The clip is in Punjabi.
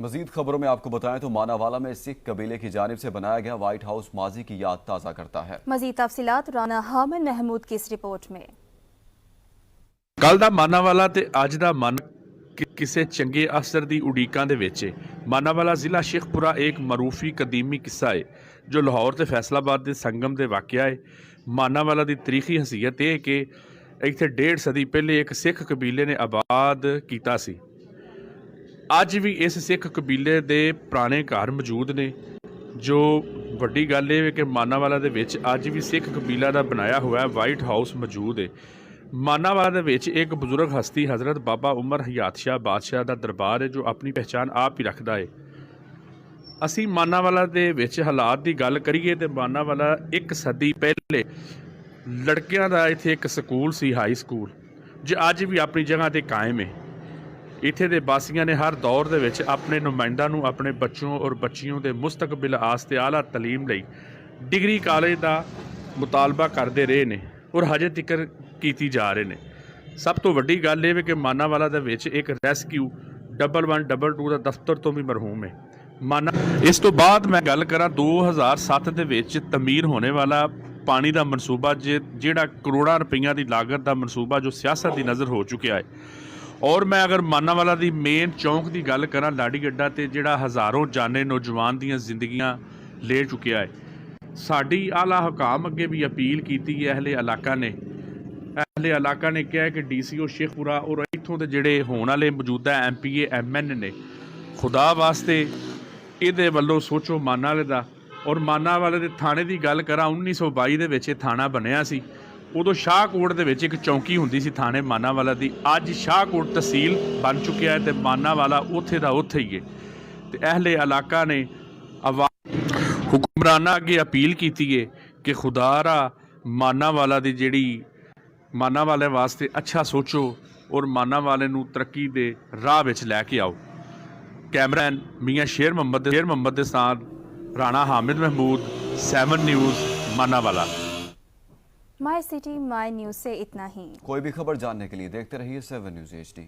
मजीद खबरों में आपको बताएं तो मानावाला में सिख कबीले की जानिब से बनाया गया व्हाइट हाउस माजी की याद ताज़ा करता है। मजीद तफसीलात राना हामिद महमूद की इस रिपोर्ट में। ਕੱਲ ਦਾ ਮਾਨਾਵਾਲਾ ਤੇ ਅੱਜ ਦਾ ਮਨ ਕਿਸੇ ਚੰਗੇ ਅਸਰ ਦੀ ਉਡੀਕਾਂ ਦੇ ਵਿੱਚ ਹੈ। ਮਾਨਾਵਾਲਾ ਜ਼ਿਲ੍ਹਾ ਸ਼ੇਖਪੁਰਾ ਇੱਕ ਮਰੂਫੀ ਕਦੀਮੀ ਕਿੱਸਾ ਹੈ ਜੋ ਲਾਹੌਰ ਤੇ ਫੈਸਲਾਬਾਦ ਦੇ ਸੰਗਮ ਦੇ ਵਾਕਿਆ ਹੈ। ਮਾਨਾਵਾਲਾ ਦੀ ਤਾਰੀਖੀ ਹਸੀਅਤ ਇਹ ਕਿ ਇੱਥੇ 1.5 ਸਦੀ ਪਹਿਲੇ ਇੱਕ ਸਿੱਖ ਕਬੀਲੇ ਨੇ ਆਬਾਦ ਕੀਤਾ ਸੀ। ਅੱਜ ਵੀ ਇਸ ਸਿੱਖ ਕਬੀਲੇ ਦੇ ਪੁਰਾਣੇ ਘਰ ਮੌਜੂਦ ਨੇ। ਜੋ ਵੱਡੀ ਗੱਲ ਇਹ ਹੈ ਕਿ ਮਾਨਾਵਾਲਾ ਦੇ ਵਿੱਚ ਅੱਜ ਵੀ ਸਿੱਖ ਕਬੀਲਾ ਦਾ ਬਣਾਇਆ ਹੋਇਆ ਵਾਈਟ ਹਾਊਸ ਮੌਜੂਦ ਹੈ। ਮਾਨਾਵਾਲਾ ਦੇ ਵਿੱਚ ਇੱਕ ਬਜ਼ੁਰਗ ਹਸਤੀ ਹਜ਼ਰਤ ਬਾਬਾ ਉਮਰ ਹਯਾਤ ਸ਼ਾਹ ਬਾਦਸ਼ਾਹ ਦਾ ਦਰਬਾਰ ਹੈ ਜੋ ਆਪਣੀ ਪਹਿਚਾਣ ਆਪ ਹੀ ਰੱਖਦਾ ਹੈ। ਅਸੀਂ ਮਾਨਾਵਾਲਾ ਦੇ ਵਿੱਚ ਹਾਲਾਤ ਦੀ ਗੱਲ ਕਰੀਏ ਤੇ ਮਾਨਾਵਾਲਾ 1 ਸਦੀ ਪਹਿਲੇ ਲੜਕਿਆਂ ਦਾ ਇੱਥੇ ਇੱਕ ਸਕੂਲ ਸੀ, ਹਾਈ ਸਕੂਲ, ਜੋ ਅੱਜ ਵੀ ਆਪਣੀ ਜਗ੍ਹਾ ਤੇ ਕਾਇਮ ਹੈ। ਇੱਥੇ ਦੇ ਵਾਸੀਆਂ ਨੇ ਹਰ ਦੌਰ ਦੇ ਵਿੱਚ ਆਪਣੇ ਨੁਮਾਇੰਦਾਂ ਨੂੰ ਆਪਣੇ ਬੱਚੋਂ ਔਰ ਬੱਚੀਆਂ ਦੇ ਮੁਸਤਕਬਲ ਆਸਤੇ ਆਲਾ ਤਾਲੀਮ ਲਈ ਡਿਗਰੀ ਕਾਲਜ ਦਾ ਮੁਤਾਲਬਾ ਕਰਦੇ ਰਹੇ ਨੇ ਔਰ ਹਜੇ ਤੱਕ ਕੀਤੀ ਜਾ ਰਹੇ ਨੇ। ਸਭ ਤੋਂ ਵੱਡੀ ਗੱਲ ਇਹ ਹੈ ਕਿ ਮਾਨਾਵਾਲਾ ਦੇ ਵਿੱਚ ਇੱਕ ਰੈਸਕਿਊ 1122 ਦਾ ਦਫ਼ਤਰ ਤੋਂ ਵੀ ਮਰਹੂਮ ਹੈ। ਇਸ ਤੋਂ ਬਾਅਦ ਮੈਂ ਗੱਲ ਕਰਾਂ 2007 ਦੇ ਵਿੱਚ ਤਮੀਰ ਹੋਣੇ ਵਾਲਾ ਪਾਣੀ ਦਾ ਮਨਸੂਬਾ ਜਿਹੜਾ ਕਰੋੜਾਂ ਰੁਪਈਆਂ ਦੀ ਲਾਗਤ ਦਾ ਮਨਸੂਬਾ ਜੋ ਸਿਆਸਤ ਦੀ ਨਜ਼ਰ ਹੋ ਚੁੱਕਿਆ ਹੈ। ਔਰ ਮੈਂ ਅਗਰ ਮਾਨਾਵਾਲਾ ਦੀ ਮੇਨ ਚੌਂਕ ਦੀ ਗੱਲ ਕਰਾਂ ਲਾੜੀ ਗੱਡਾ ਤੇ ਜਿਹੜਾ ਹਜ਼ਾਰਾਂ ਜਾਨੇ ਨੌਜਵਾਨ ਦੀਆਂ ਜ਼ਿੰਦਗੀਆਂ ਲੈ ਚੁੱਕਿਆ ਹੈ। ਸਾਡੀ ਆਲਾ ਹਕਾਮ ਅੱਗੇ ਵੀ ਅਪੀਲ ਕੀਤੀ ਹੈ ਅਹਿਲੇ ਇਲਾਕਾ ਨੇ ਕਿਹਾ ਕਿ DCO ਸ਼ੇਖਪੁਰਾ ਔਰ ਇੱਥੋਂ ਦੇ ਜਿਹੜੇ ਹੋਣ ਵਾਲੇ ਮੌਜੂਦਾ MPA MN ਨੇ ਖੁਦਾ ਵਾਸਤੇ ਇਹਦੇ ਵੱਲੋਂ ਸੋਚੋ ਮਾਨਾਵਾਲੇ ਦਾ। ਔਰ ਮਾਨਾਵਾਲੇ ਦੇ ਥਾਣੇ ਦੀ ਗੱਲ ਕਰਾਂ 1922 ਦੇ ਵਿੱਚ ਇਹ ਥਾਣਾ ਬਣਿਆ ਸੀ। ਉਦੋਂ ਸ਼ਾਹਕੋਟ ਦੇ ਵਿੱਚ ਇੱਕ ਚੌਂਕੀ ਹੁੰਦੀ ਸੀ ਥਾਣੇ ਮਾਨਾਵਾਲਾ ਦੀ। ਅੱਜ ਸ਼ਾਹਕੋਟ ਤਹਿਸੀਲ ਬਣ ਚੁੱਕਿਆ ਹੈ ਤੇ ਮਾਨਾਵਾਲਾ ਉੱਥੇ ਦਾ ਉੱਥੇ ਹੀ ਹੈ। ਤੇ ਅਹਿਲੇ ਇਲਾਕਾ ਨੇ ਹੁਕਮਰਾਨਾਂ ਅੱਗੇ ਅਪੀਲ ਕੀਤੀ ਹੈ ਕਿ ਖੁਦਾਰਾ ਮਾਨਾਵਾਲਾ ਦੀ ਜਿਹੜੀ ਮਾਨਾਵਾਲੇ ਵਾਸਤੇ ਅੱਛਾ ਸੋਚੋ ਔਰ ਮਾਨਾਵਾਲੇ ਨੂੰ ਤਰੱਕੀ ਦੇ ਰਾਹ ਵਿੱਚ ਲੈ ਕੇ ਆਓ। कैमरामैन मियाँ शेर मोहम्मद के साथ Rana Hamid Mahmood, 7 news Manawala. My city my news से इतना ही। कोई भी खबर जानने के लिए देखते रहिए 7 न्यूज़ HD।